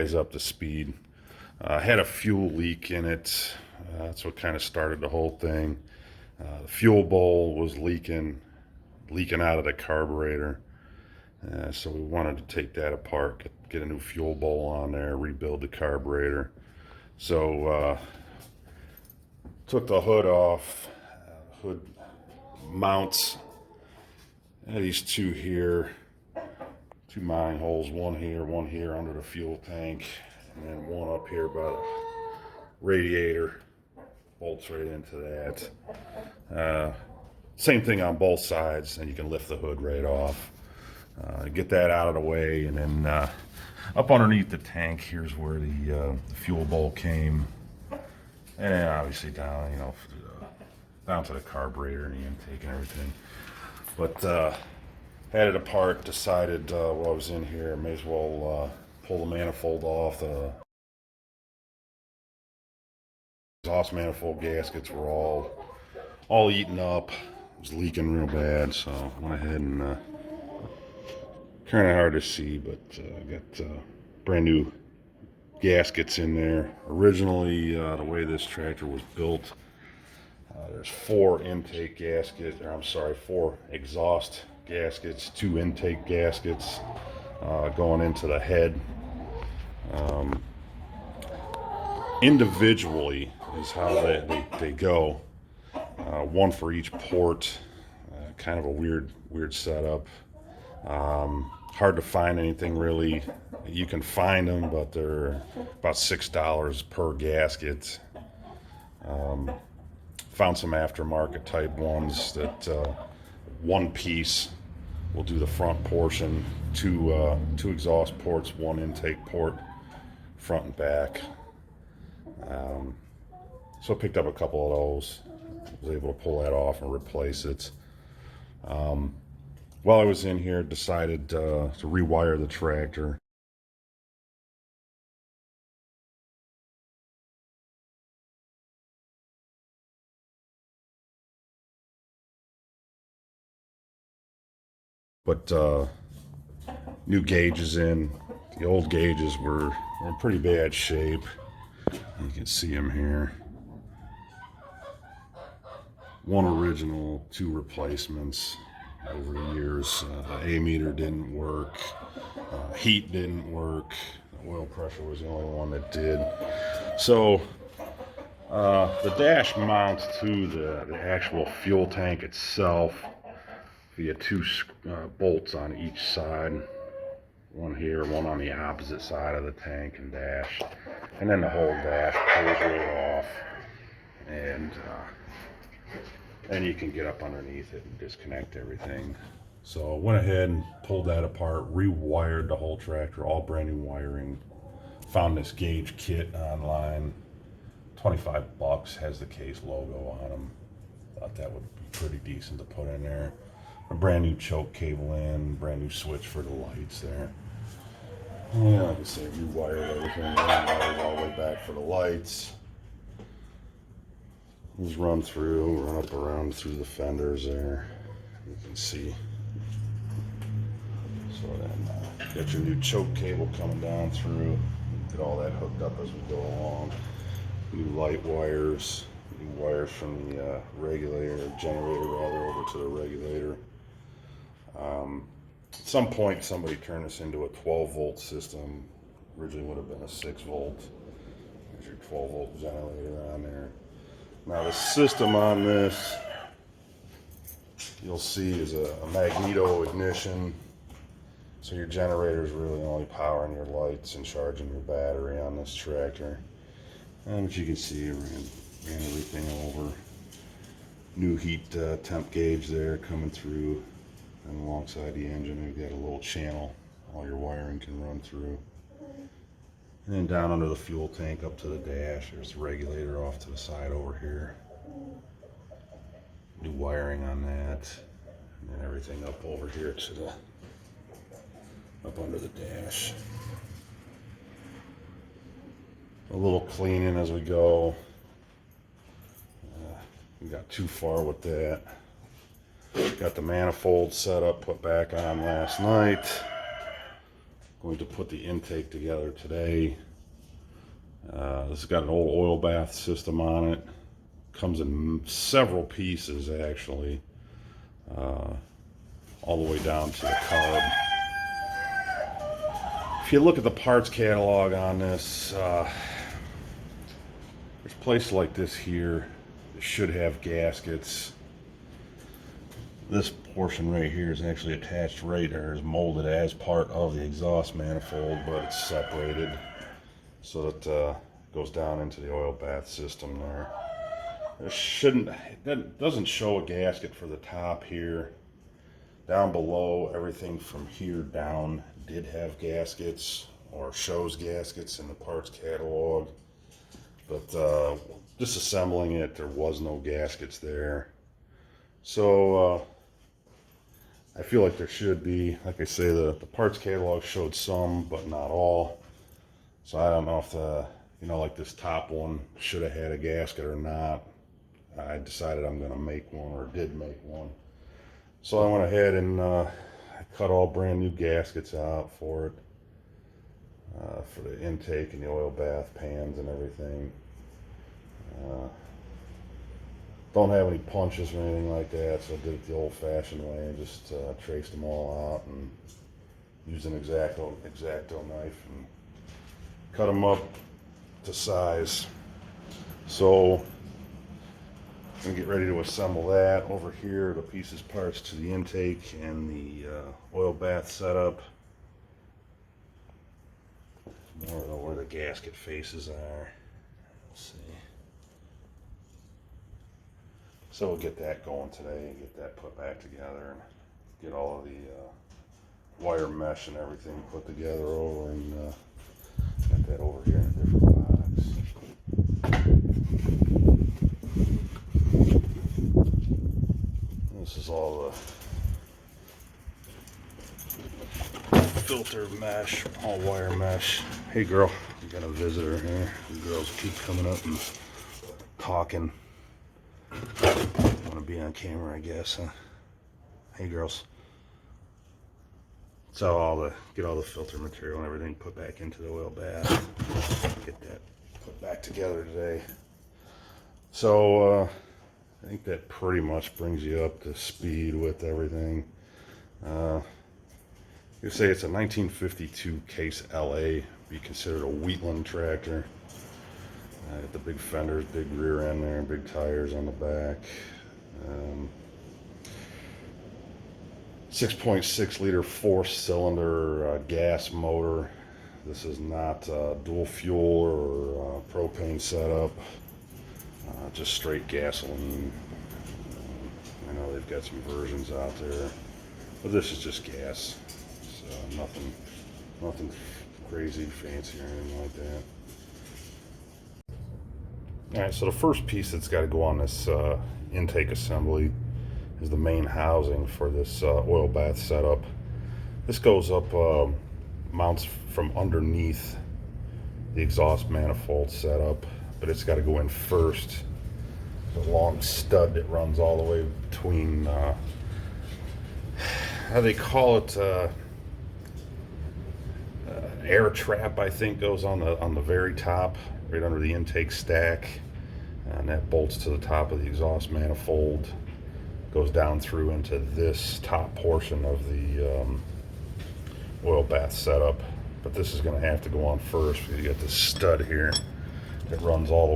guys up to speed. Had a fuel leak in it. That's what kind of started the whole thing. The fuel bowl was leaking out of the carburetor. So we wanted to take that apart, get a new fuel bowl on there, rebuild the carburetor. So took the hood off, hood mounts. These two here, two mounting holes, one here under the fuel tank, and then one up here by the radiator. Bolts right into that. Same thing on both sides, and you can lift the hood right off. Get that out of the way, and then up underneath the tank, here's where the fuel bowl came, and then obviously down, down to the carburetor and the intake and everything. But had it apart, decided while I was in here, may as well pull the manifold off. The exhaust manifold gaskets were all eaten up. It was leaking real bad, so I went ahead and kind of hard to see, but got brand new gaskets in there. Originally, the way this tractor was built, there's four exhaust gaskets, two intake gaskets going into the head. Individually is how they go. One for each port. Kind of a weird setup. Hard to find anything really. You can find them, but they're about $6 per gasket. Found some aftermarket type ones that one piece will do the front portion, two exhaust ports, one intake port, front and back. So I picked up a couple of those. Was able to pull that off and replace it. While I was in here, decided to rewire the tractor. But new gauges in. The old gauges were in pretty bad shape. You can see them here. One original, two replacements over the years. A meter didn't work. Heat didn't work. Oil pressure was the only one that did. So the dash mounts to the actual fuel tank itself via two bolts on each side. One here, one on the opposite side of the tank and dash. And then the whole dash pulls right off. And you can get up underneath it and disconnect everything. So I went ahead and pulled that apart, rewired the whole tractor, all brand new wiring. Found this gauge kit online, $25, has the Case logo on them. Thought that would be pretty decent to put in there. A brand new choke cable in, brand new switch for the lights there. Yeah, like I say, rewired everything, rewired all the way back for the lights. Just run up around through the fenders there. You can see. So then got your new choke cable coming down through. Get all that hooked up as we go along. New light wires, new wires from the generator over to the regulator. At some point somebody turned this into a 12-volt system. Originally would have been a 6-volt. There's your 12-volt generator on there. Now the system on this, you'll see, is a magneto ignition. So your generator is really only powering your lights and charging your battery on this tractor. And as you can see, ran everything over. New heat temp gauge there coming through. And alongside the engine, we've got a little channel all your wiring can run through. And then down under the fuel tank up to the dash, there's the regulator off to the side over here. New wiring on that. And then everything up over here to up under the dash. A little cleaning as we go. We got too far with that. Got the manifold set up, put back on last night. Going to put the intake together today. This has got an old oil bath system on it. Comes in several pieces actually, all the way down to the carb. If you look at the parts catalog on this, there's places like this here that should have gaskets. This portion right here is actually attached right there, is molded as part of the exhaust manifold, but it's separated so that it goes down into the oil bath system there. It doesn't show a gasket for the top here. Down below, everything from here down did have gaskets, or shows gaskets in the parts catalog. But disassembling it, there was no gaskets there. So I feel like there should be. Like I say, the parts catalog showed some, but not all. So I don't know if like this top one should have had a gasket or not. I decided I'm going to make one, or did make one. So I went ahead and I cut all brand new gaskets out for it, for the intake and the oil bath pans and everything. Don't have any punches or anything like that, so I did it the old-fashioned way. I just traced them all out and used an X-Acto knife and cut them up to size. So I'm gonna get ready to assemble that. Over here, the pieces, parts to the intake and the oil bath setup. More of where the gasket faces are. Let's see. So we'll get that going today and get that put back together and get all of the wire mesh and everything put together over, and got that over here in a different box. This is all the filter mesh, all wire mesh. Hey girl, we got a visitor here. The girls keep coming up and talking. Want to be on camera, I guess, huh? Hey girls. So get all the filter material and everything put back into the oil bath. Get that put back together today. So I think that pretty much brings you up to speed with everything. You say it's a 1952 Case LA, be considered a Wheatland tractor. Got the big fenders, big rear end there, big tires on the back. 6.6 liter 4-cylinder gas motor. This is not dual fuel or propane setup, just straight gasoline. I know they've got some versions out there, but this is just gas. So nothing crazy, fancy or anything like that. Alright, so the first piece that's got to go on this intake assembly is the main housing for this oil bath setup. This goes up, mounts from underneath the exhaust manifold setup, but it's got to go in first. The long stud that runs all the way between, how they call it, air trap, I think, goes on the very top, right under the intake stack, and that bolts to the top of the exhaust manifold, goes down through into this top portion of the oil bath setup. But this is going to have to go on first because you got this stud here that runs all the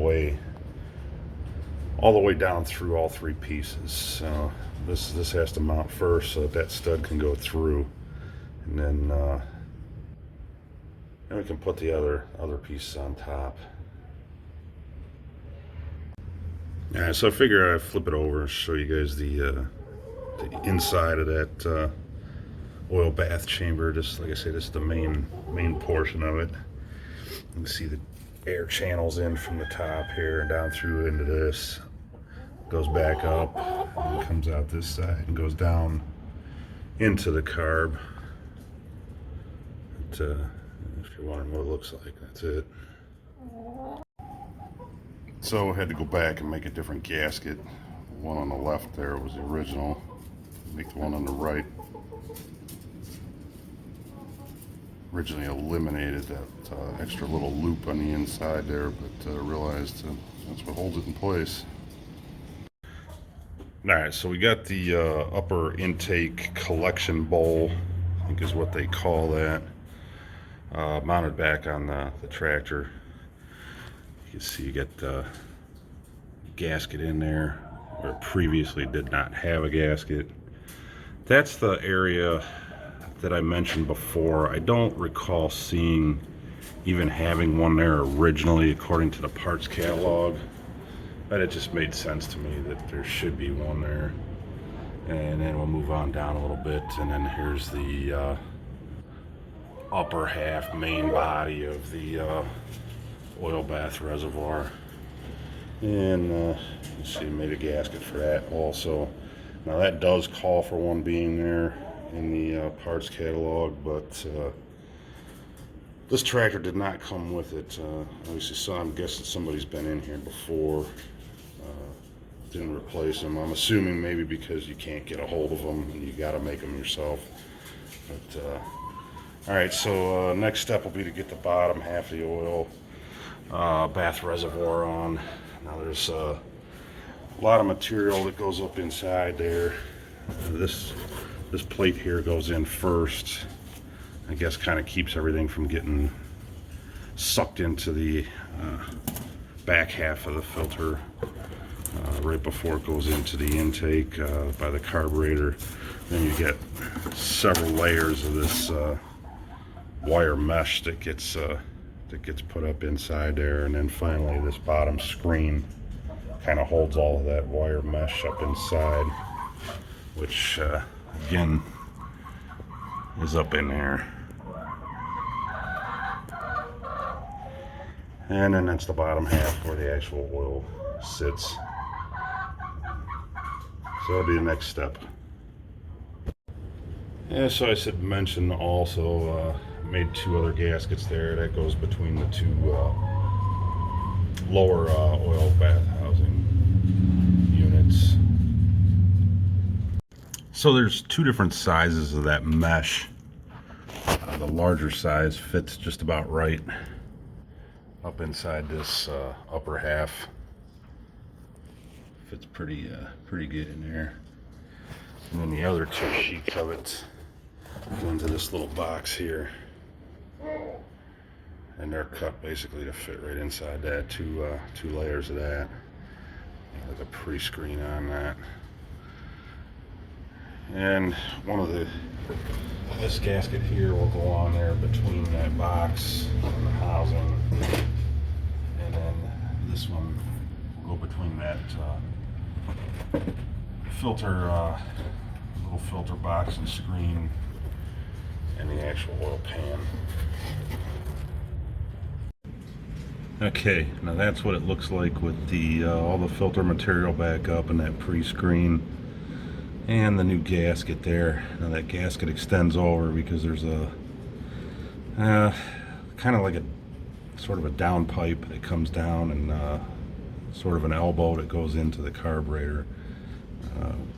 way down through all three pieces. So this has to mount first so that stud can go through, and then we can put the other pieces on top. Alright, so I figure I'd flip it over and show you guys the inside of that oil bath chamber. Just like I say, this is the main portion of it. You can see the air channels in from the top here and down through into this. Goes back up and comes out this side and goes down into the carb. If you're wondering what it looks like, that's it. So I had to go back and make a different gasket. The one on the left there was the original. Make the one on the right. Originally eliminated that extra little loop on the inside there, but realized that's what holds it in place. Alright, so we got the upper intake collection bowl, I think is what they call that, mounted back on the tractor. You can see you get the gasket in there, where it previously did not have a gasket. That's the area that I mentioned before. I don't recall seeing even having one there originally according to the parts catalog, but it just made sense to me that there should be one there. And then we'll move on down a little bit, and then here's the upper half main body of the oil bath reservoir. And you see, made a gasket for that also. Now that does call for one being there in the parts catalog, but this tractor did not come with it. Obviously, so I'm guessing somebody's been in here before. Didn't replace them. I'm assuming maybe because you can't get a hold of them and you got to make them yourself. But all right, so next step will be to get the bottom half of the oil bath reservoir on. Now there's a lot of material that goes up inside there. This plate here goes in first. I guess kind of keeps everything from getting sucked into the back half of the filter right before it goes into the intake by the carburetor. Then you get several layers of this wire mesh that gets put up inside there, and then finally this bottom screen kind of holds all of that wire mesh up inside, which again is up in there. And then that's the bottom half where the actual oil sits. So that'll be the next step. Yeah, so I said mention also made two other gaskets there. That goes between the two lower oil bath housing units. So there's two different sizes of that mesh. The larger size fits just about right up inside this upper half. Fits pretty good in there. And then the other two sheets of it go into this little box here, and they're cut basically to fit right inside that. Two layers of that. Like a pre-screen on that. And this gasket here will go on there between that box and the housing, and then this one will go between that little filter box and screen and the actual oil pan. Okay, now that's what it looks like with the all the filter material back up and that pre-screen and the new gasket there. Now that gasket extends over because there's a kind of like a sort of a down pipe that comes down, and sort of an elbow that goes into the carburetor,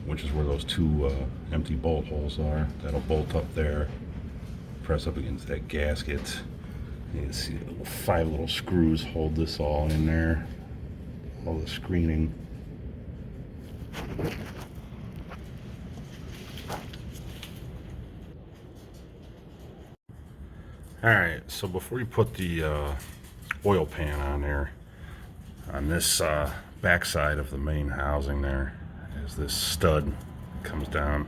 which is where those two empty bolt holes are. That'll bolt up there, press up against that gasket. You can see 5 little screws hold this all in there, all the screening. Alright, so before you put the oil pan on there, on this back side of the main housing there is this stud that comes down,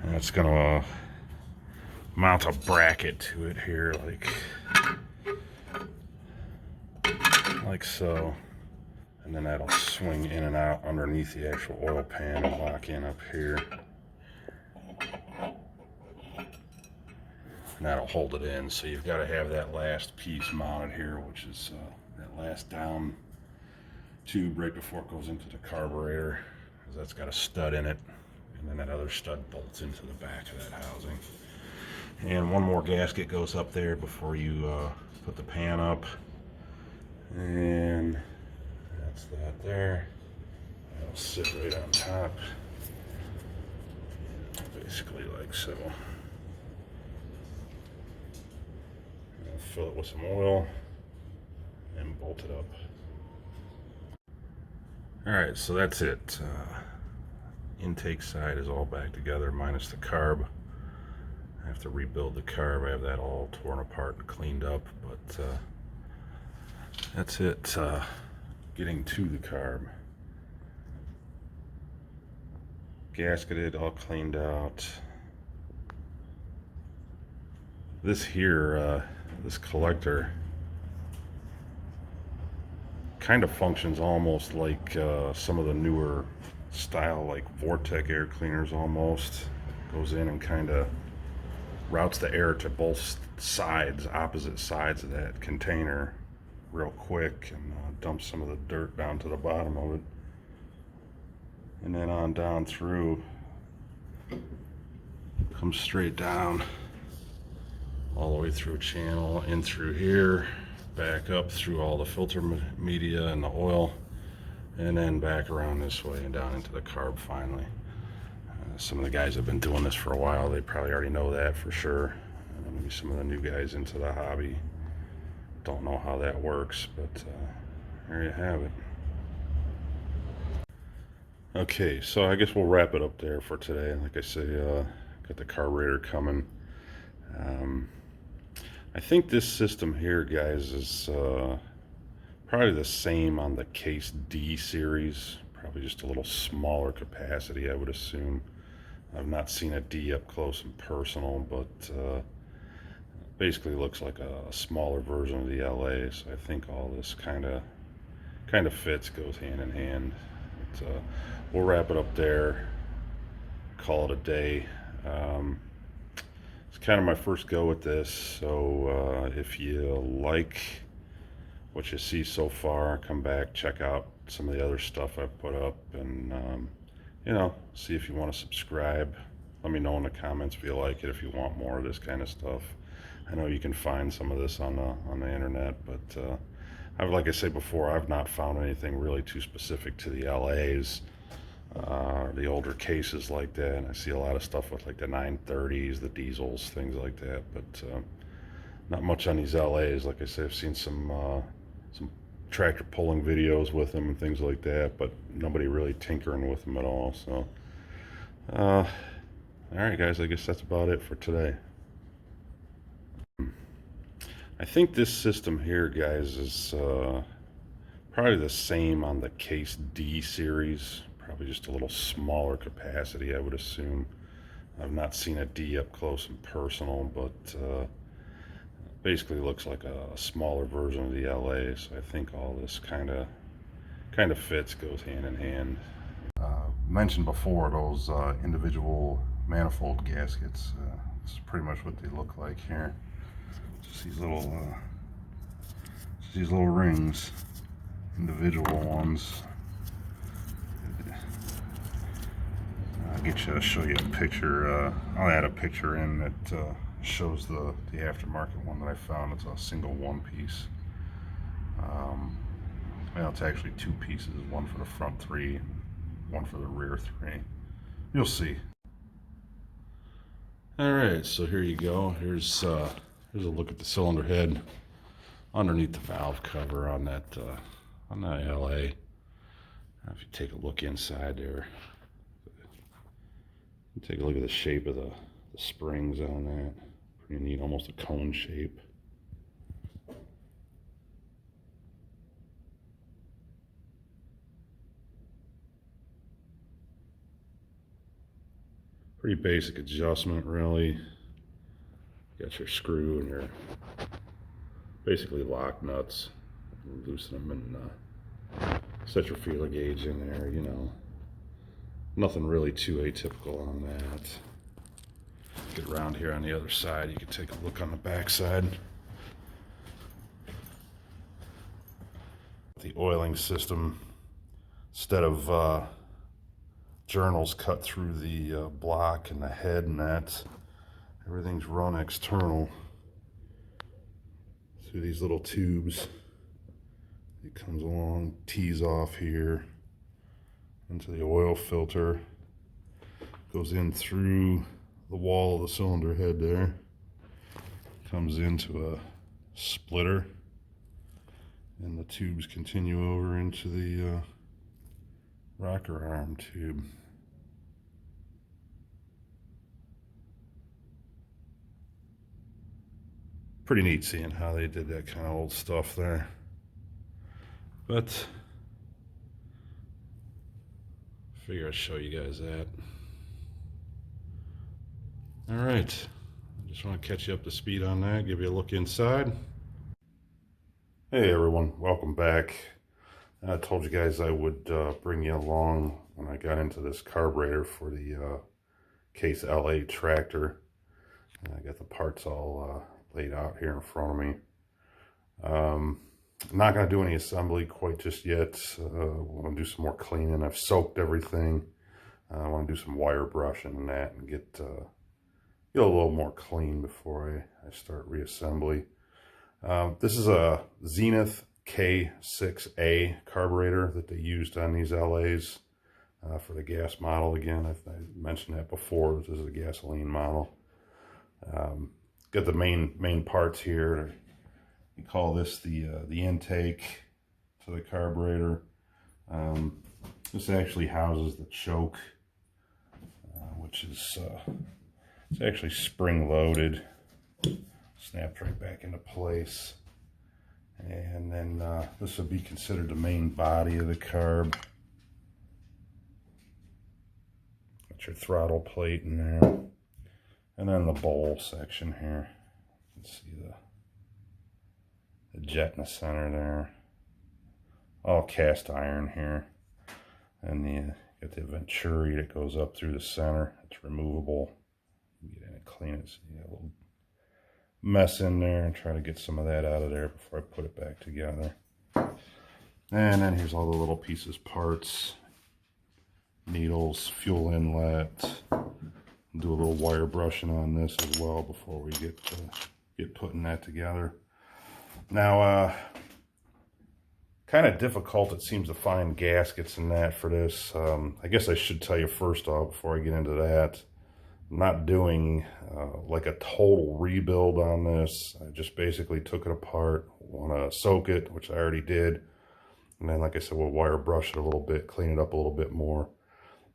and it's going to mount a bracket to it here like so, and then that'll swing in and out underneath the actual oil pan and lock in up here, and that'll hold it in. So you've got to have that last piece mounted here, which is that last down tube right before it goes into the carburetor, because that's got a stud in it, and then that other stud bolts into the back of that housing. And one more gasket goes up there before you put the pan up, and that's that there. That'll sit right on top, basically like so. fill it with some oil and bolt it up. All right, so that's it. Intake side is all back together minus the carb. I have to rebuild the carb. I have that all torn apart and cleaned up, but that's it. Getting to the carb. Gasketed, all cleaned out. This here, this collector kind of functions almost like some of the newer style, like Vortec air cleaners almost. Goes in and kind of routes the air to both sides, opposite sides of that container real quick, and dumps some of the dirt down to the bottom of it. And then on down through, comes straight down all the way through channel, in through here, back up through all the filter media and the oil, and then back around this way and down into the carb finally. Some of the guys have been doing this for a while. They probably already know that for sure. Maybe some of the new guys into the hobby don't know how that works, but there you have it. Okay, so I guess we'll wrap it up there for today. Like I say, got the carburetor coming. I think this system here, guys, is probably the same on the Case D series. Probably just a little smaller capacity, I would assume. I've not seen a D up close and personal, but basically looks like a smaller version of the LA. So I think all this kind of fits, goes hand in hand. But, we'll wrap it up there, call it a day. It's kind of my first go at this, so if you like what you see so far, come back, check out some of the other stuff I've put up, and you know, see if you want to subscribe. Let me know in the comments if you like it, if you want more of this kind of stuff. I know you can find some of this on the internet, but like I said before, I've not found anything really too specific to the LAs, the older cases like that. And I see a lot of stuff with like the 930s, the diesels, things like that, but not much on these LAs. Like I said, I've seen some tractor pulling videos with them and things like that, but nobody really tinkering with them at all. So all right, guys, I guess that's about it for today. I think this system here, guys, is probably the same on the Case D series. Probably just a little smaller capacity, I would assume. I've not seen a D up close and personal, but basically looks like a smaller version of the LA. So I think all this kind of fits, goes hand in hand. Mentioned before, those individual manifold gaskets. This is pretty much what they look like here. Just these little rings, individual ones. I'll show you a picture. I'll add a picture in that shows the aftermarket one that I found. It's a single one piece. Well, it's actually two pieces, one for the front three, one for the rear three. You'll see. All right, so here you go. Here's a look at the cylinder head underneath the valve cover on that LA. If you take a look inside there, take a look at the shape of the springs on that. Pretty neat, almost a cone shape. Pretty basic adjustment, really. Got your screw and your basically lock nuts. Loosen them and set your feeler gauge in there, you know. Nothing really too atypical on that. Get around here on the other side, you can take a look on the back side. The oiling system, instead of journals cut through the block and the head and that, everything's run external through these little tubes. It comes along, tees off here into the oil filter, goes in through the wall of the cylinder head there, comes into splitter, and the tubes continue over into the rocker arm tube. Pretty neat seeing how they did that kind of old stuff there. But I figure I'd show you guys that. All right, I just want to catch you up to speed on that, give you a look inside. Hey everyone, welcome back. I told you guys I would bring you along when I got into this carburetor for the Case LA tractor. And I got the parts all laid out here in front of me. I'm not going to do any assembly quite just yet. I want to do some more cleaning. I've soaked everything. I want to do some wire brushing and that, and get a little more clean before I start reassembly. This is a Zenith K6A carburetor that they used on these LAs for the gas model. Again, I mentioned that before. This is a gasoline model. Got the main parts here. We call this the intake to the carburetor. This actually houses the choke, which is it's actually spring loaded. Snapped right back into place. And then this would be considered the main body of the carb. Got your throttle plate in there. And then the bowl section here. You can see the jet in the center there. All cast iron here. And you got the venturi that goes up through the center. It's removable. Get in and clean it. So you got a little mess in there, and try to get some of that out of there before I put it back together. And then here's all the little pieces, parts, needles, fuel inlet. Do a little wire brushing on this as well before we get putting that together. Now, kind of difficult it seems to find gaskets and that for this. I guess I should tell you first off before I get into that, I'm not doing like a total rebuild on this. I just basically took it apart. Want to soak it, which I already did, and then, like I said, we'll wire brush it a little bit, clean it up a little bit more,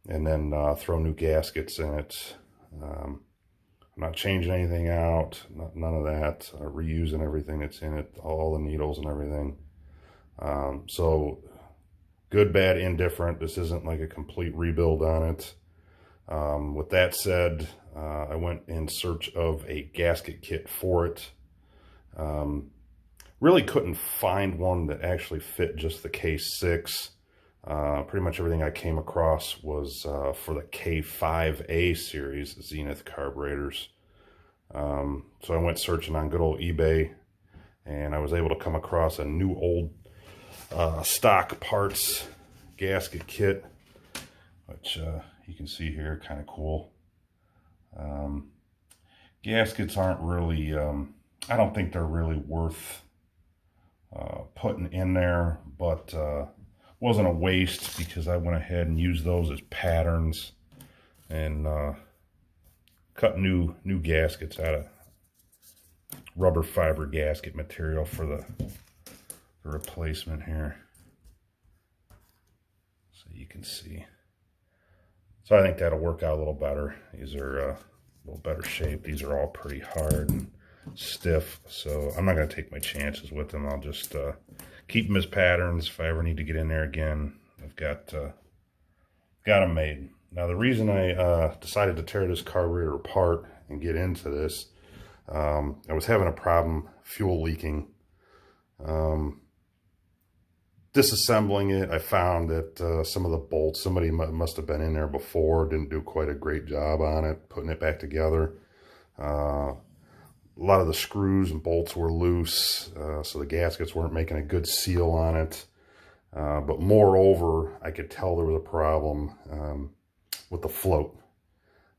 and then throw new gaskets in it. I'm not changing anything out, none of that. Reusing everything that's in it, all the needles and everything. So good, bad, indifferent. This isn't like a complete rebuild on it. With that said, I went in search of a gasket kit for it. Really couldn't find one that actually fit just the K6. Pretty much everything I came across was for the K5A series Zenith carburetors. So I went searching on good old eBay, and I was able to come across a new old stock parts gasket kit, which you can see here, kind of cool. Gaskets aren't really, I don't think they're really worth putting in there, but wasn't a waste because I went ahead and used those as patterns and cut new gaskets out of rubber fiber gasket material for the replacement here, so you can see. So I think that'll work out a little better. These are a little better shape. These are all pretty hard and stiff, so I'm not going to take my chances with them. I'll just keep them as patterns. If I ever need to get in there again, I've got them made. Now, the reason I decided to tear this carburetor apart and get into this, I was having a problem fuel leaking. Disassembling it, I found that some of the bolts, somebody must have been in there before, didn't do quite a great job on it, putting it back together. A lot of the screws and bolts were loose, so the gaskets weren't making a good seal on it. But moreover, I could tell there was a problem with the float.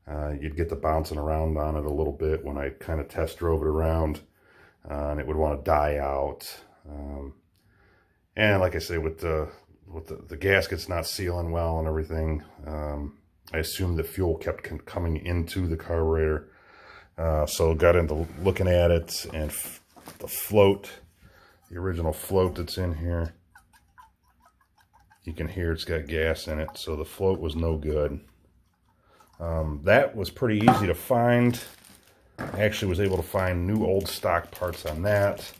You'd get the bouncing around on it a little bit when I kind of test drove it around, and it would want to die out. And like I say, with the gaskets not sealing well and everything, I assumed the fuel kept coming into the carburetor. So got into looking at it and the float, the original float that's in here. You can hear it's got gas in it, so the float was no good. That was pretty easy to find. I actually was able to find new old stock parts on that,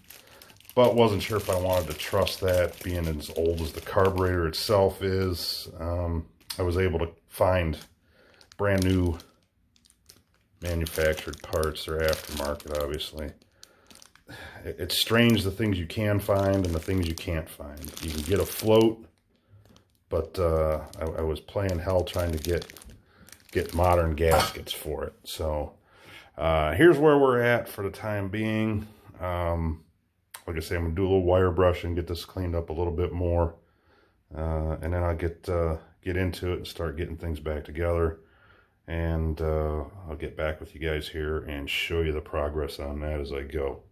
but wasn't sure if I wanted to trust that, being as old as the carburetor itself is. I was able to find brand new manufactured parts. They're aftermarket, obviously. It's strange the things you can find and the things you can't find. You can get a float, but I was playing hell trying to get modern gaskets for it. So here's where we're at for the time being. Like I say, I'm gonna do a little wire brushing, get this cleaned up a little bit more, and then I'll get into it and start getting things back together. And I'll get back with you guys here and show you the progress on that as I go.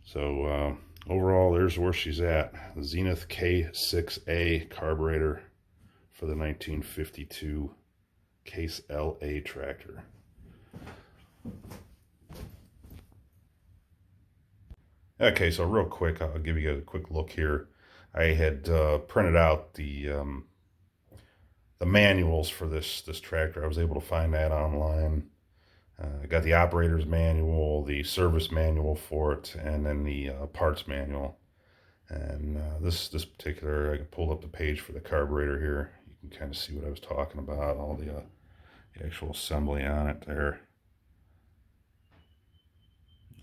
So overall, there's where she's at. The Zenith K6A carburetor for the 1952 Case LA tractor. Okay, so real quick, I'll give you guys a quick look here. I had printed out the manuals for this tractor. I was able to find that online. I got the operator's manual, the service manual for it, and then the parts manual. And this particular, I pulled up the page for the carburetor here. You can kind of see what I was talking about, all the actual assembly on it there.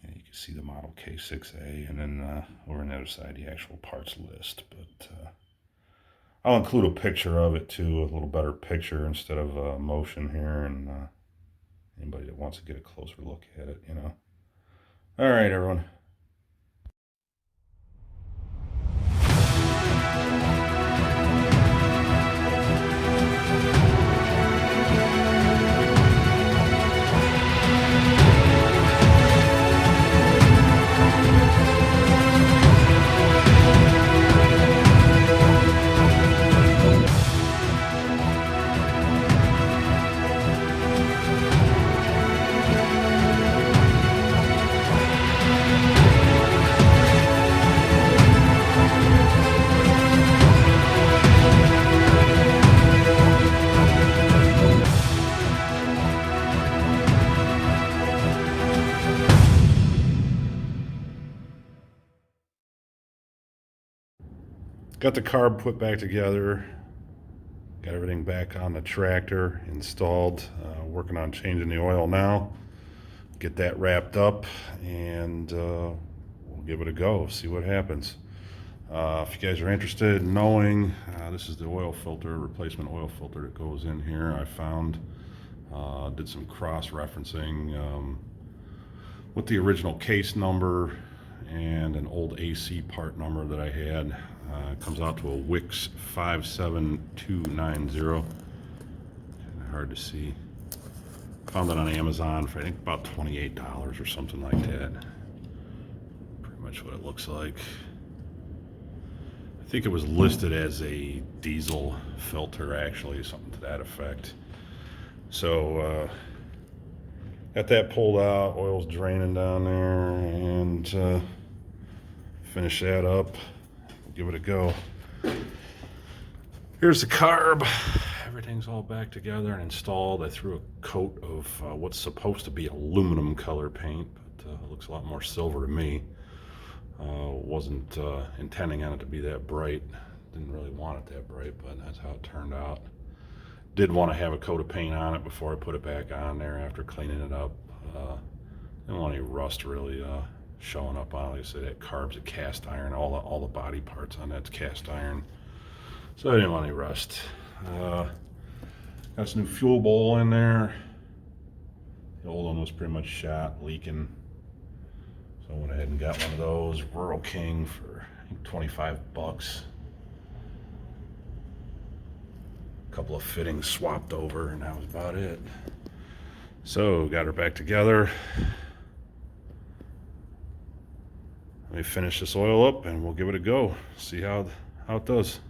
And you can see the model K6A, and then over on the other side, the actual parts list. But I'll include a picture of it too, a little better picture instead of motion here, and anybody that wants to get a closer look at it, you know. All right, everyone. Got the carb put back together, got everything back on the tractor, installed, working on changing the oil now. Get that wrapped up, and we'll give it a go, see what happens. If you guys are interested in knowing, this is the oil filter, replacement oil filter that goes in here. I found, did some cross-referencing with the original case number and an old AC part number that I had. It comes out to a Wix 57290. Kind of hard to see. Found it on Amazon for I think about $28 or something like that. Pretty much what it looks like. I think it was listed as a diesel filter, actually, something to that effect. So got that pulled out, oil's draining down there, and finish that up, give it a go. Here's the carb. Everything's all back together and installed. I threw a coat of what's supposed to be aluminum color paint, but it looks a lot more silver to me. Wasn't intending on it to be that bright. Didn't really want it that bright, but that's how it turned out. Did want to have a coat of paint on it before I put it back on there after cleaning it up. Didn't want any rust really showing up on it. Like I said, that carb's a cast iron. All the body parts on that's cast iron. So I didn't want any rust. Got this new fuel bowl in there. The old one was pretty much shot, leaking. So I went ahead and got one of those, Rural King, for I think 25 bucks. A couple of fittings swapped over, and that was about it. So got her back together. Let me finish this oil up and we'll give it a go. See how it does.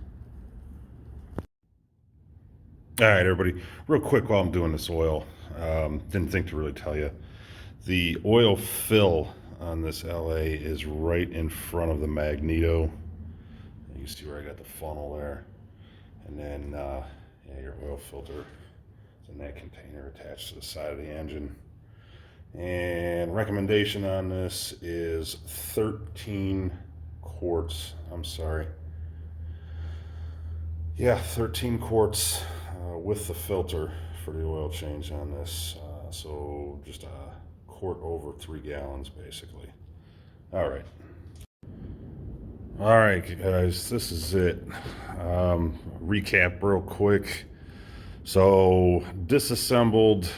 All right, everybody, real quick while I'm doing this oil, didn't think to really tell you. The oil fill on this LA is right in front of the magneto. You can see where I got the funnel there. And then yeah, your oil filter is in that container attached to the side of the engine. And recommendation on this is 13 quarts. I'm sorry. Yeah, 13 quarts with the filter for the oil change on this. So just a quart over 3 gallons basically. All right. All right, guys, this is it. Recap real quick. So disassembled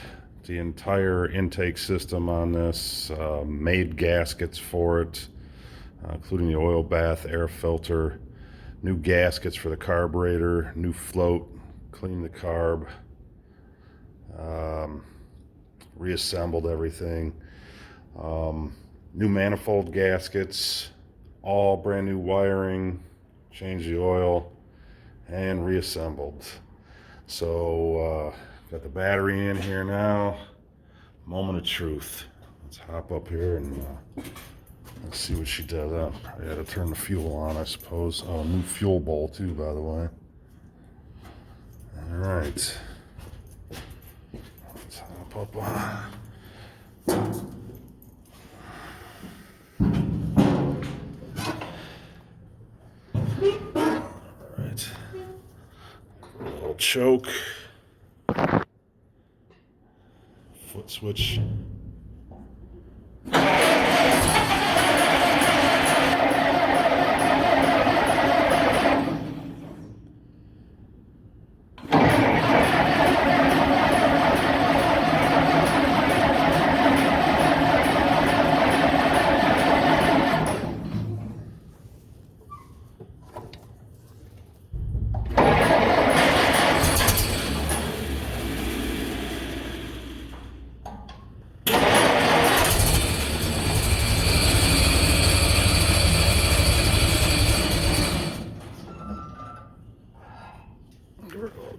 the entire intake system on this, made gaskets for it, including the oil bath, air filter, new gaskets for the carburetor, new float, cleaned the carb, reassembled everything, new manifold gaskets, all brand new wiring, changed the oil, and reassembled. So got the battery in here now. Moment of truth. Let's hop up here and let's see what she does. I probably had to turn the fuel on, I suppose. Oh, new fuel bowl too, by the way. All right. Let's hop up on. All right. A little choke. Foot switch.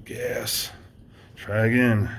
Gas. Try again.